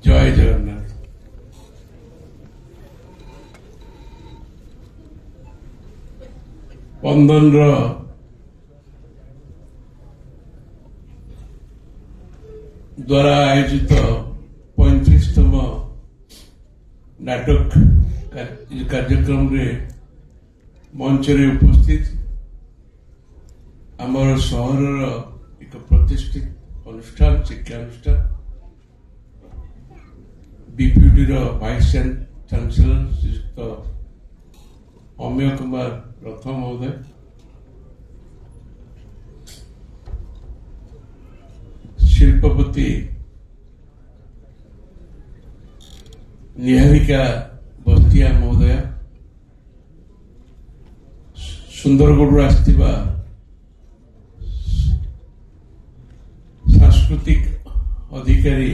जय जगन्नाथ। बंधन द्वारा आयोजित 35तम नाटक कार्यक्रम रे मंच रे उपस्थित आमर सहर एक प्रतिष्ठित अनुष्ठान शिक्षानुष्ठान BPT vice chancellor Shriyukta Ameya Kumar Rath महोदय, शिल्पपति निहारिका बस्तिया महोदय, सुंदरगढ़ आसथिबा सांस्कृतिक अधिकारी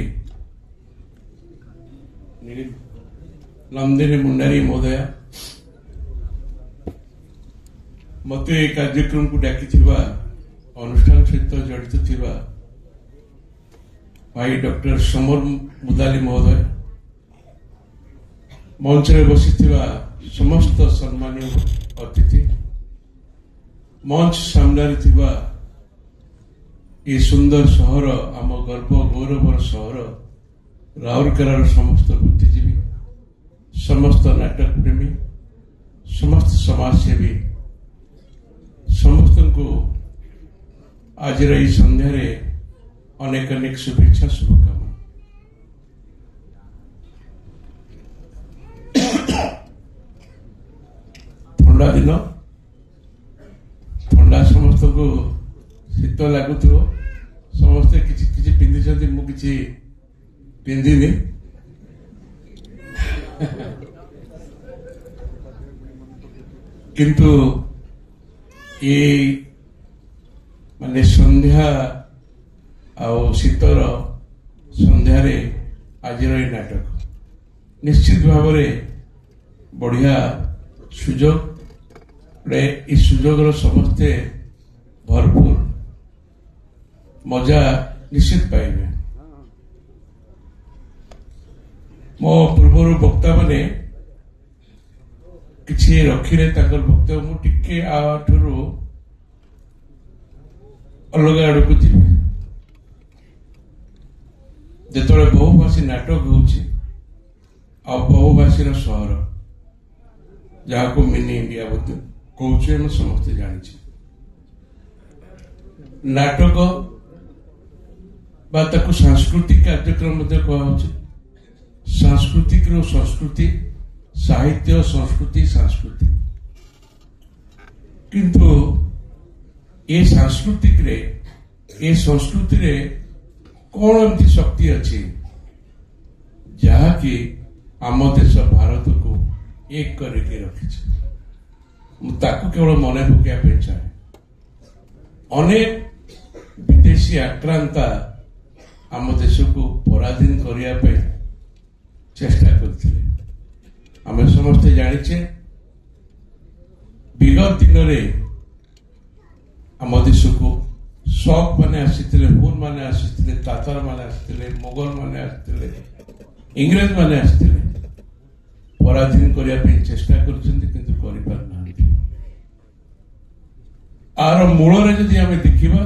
नंदिनी मुंडारी महोदय, मत कार्यक्रम को डाकी अनुष्ठान सहित जड़ित थिबा भाई डॉक्टर समर मुदाली महोदय, मंच में बसी समस्त सम्मानीय अतिथि, मंच सामने थिबा ये सुंदर सहर आम गर्व गौरवर सहर राउरकेलार समस्त बुद्धिजीवी, समस्त नाटक प्रेमी, समस्त समाजसेवी समस्त को आज संध्यार अनेक अनेक शुभेच्छा शुभकामना। ठंडा दिन, ठंडा समस्त को शीत लगुथ, समस्ते किसी पिंधि, मुझे पिंधिनी किंतु ये माने संध्या आ शीतर संध्यार आज नाटक निश्चित भाव बढ़िया सुजोग, इस सुजोग समस्ते भरपूर मजा निश्चित पाइबे। मो पूर्वर वक्ता माने किसी रखिले वक्तव्य मुझे आठू अलग आड़ को जी जो बहुभाषी नाटक हो बहुभाषी सहर जहाँ को मिनी इंडिया कहूँ समस्ते जानी नाटक बा ताकू सांस्कृतिक कार्यक्रम कह सांस्कृतिक रो संस्कृति साहित्य संस्कृति सांस्कृतिक किंतु ये सांस्कृतिक रे ये संस्कृति रे कौन एमती शक्ति अच्छी जहाँकि आम देश भारत को एक करके रखी केवल मन पकड़ा चाहे। अनेक विदेशी आक्रांता आम देश को पराधीन करने चेष्टा करते आम समस्ते जाचे विगत दिन में आम देश को शक माने आसीथिले, हुन माने आसीथिले, तातार माने आसीथिले, मोगल माने आसीथिले, इंग्रेज माने आसीथिले, पराधीन करने चेष्टा करछन्ति किंतु करि पार नांति। आर मूल रे जदि आमे देखिबा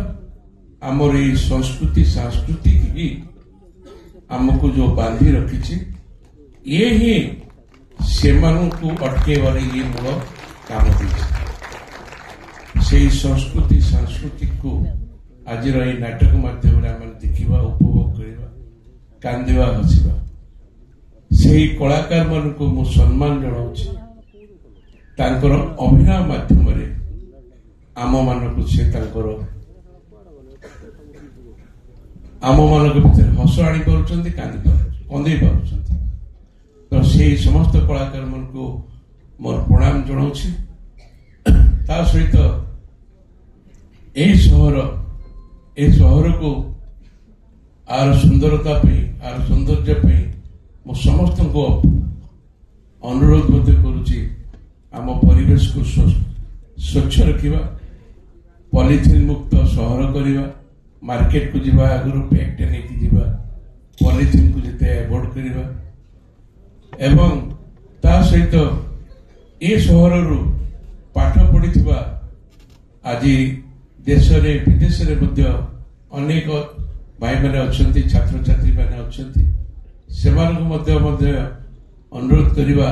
आमर ये संस्कृति संस्कृति की आमको जो बांधी रखी ये ही सेमानों को अटकेबार ये मूल काम से संस्कृति सांस्कृतिक को आज नाटक माध्यम देखा उपभोग करवा कांदिवा हसवा से कलाकार मान को मु सम्मान जनाऊँ अभिनय माध्यम आम मान को से आम मान भर हस आनी पार्टी कंदे पार्टी तो से समस्त कलाकार मान को मोर प्रणाम जनाऊँ। ता सहित ए सहर को आर सुंदरता आर सौंदर्य मु समस्त को अनुरोध करुच्ची आम परिवेश को स्वच्छ रखा, पॉलिथिन मुक्त सहर करवा, मार्केट को जीवा आगुरी बैग टे नहीं जीवा, पॉलिथिन को जिते एवॉइड कर एवं ता सहित ए सहर पाठ पढ़ी आज देश विदेश अनेक भाई मैंने अच्छा छात्र छात्री मैंने अच्छा से अनुरोध करवा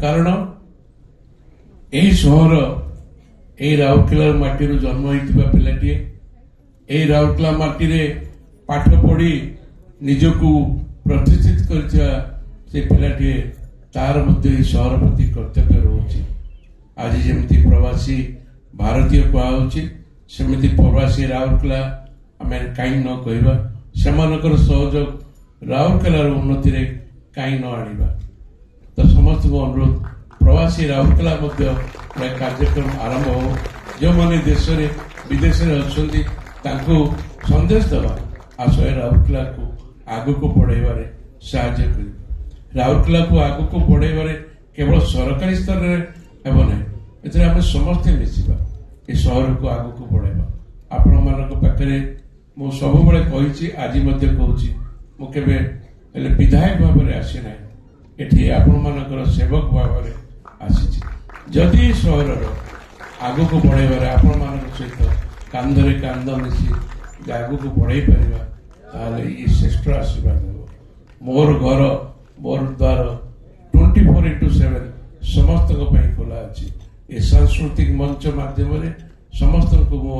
कारण यही सहर यही राउरकेला माटी जन्म होता पिलाटीए यही राउरकेला माटी रे पाठ पढ़ी निजकू प्रतिष्ठित कर पिलाटीए तार सहर प्रति कर्तव्य रोचे आज जमी प्रवासी भारतीय कहुच्छी सेमती प्रवासी राउरकेला आम कहीं न कहवा से सहयोग राउरकेलार उन्नति कहीं न आनिबा तो समस्त को अनुरोध प्रवासी राउरकेला कार्यक्रम आरंभ हो जो मैंने देश विदेश अच्छा संदेश दवा आस राउरकेला को आग को बढ़ाइबार साहाय्य कर राउरकेला को आग को बढ़ाइबार केवल सरकारी स्तर में हेब ना आम समस्ते मिसिबा ये सहर को आग को बढ़ाइबा आपण मान पाखे मु सब कही आज कहूँ विधायक भाव में आसी ना ये आपण मानकर सेवक भाव में आसी जदि सहर आग को बढ़ाइबार आपण मान सहित कांधरे कांध मिसी आग को बढ़ाई पारिबा ताले ये श्रेष्ठ आशीर्वाद हो मोर घर मोर द्वार 24/7 समस्त खोला अच्छी ये सांस्कृतिक मंच माध्यम समस्त को मो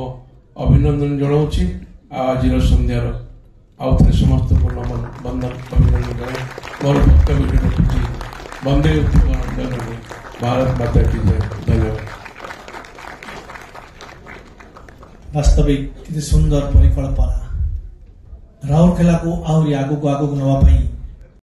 अभिनंदन जनाऊँ आज संध्यार आउ थे समस्त को नमन बंदन अभिनंदन जनाए मोर वक्तव्य रखुची वंदे उत्कल जननी भारत माता की जय धन्यवाद। वास्तविक कितनी सुंदर परिकल्पना राउरकेला को आहरी आगू को नवाई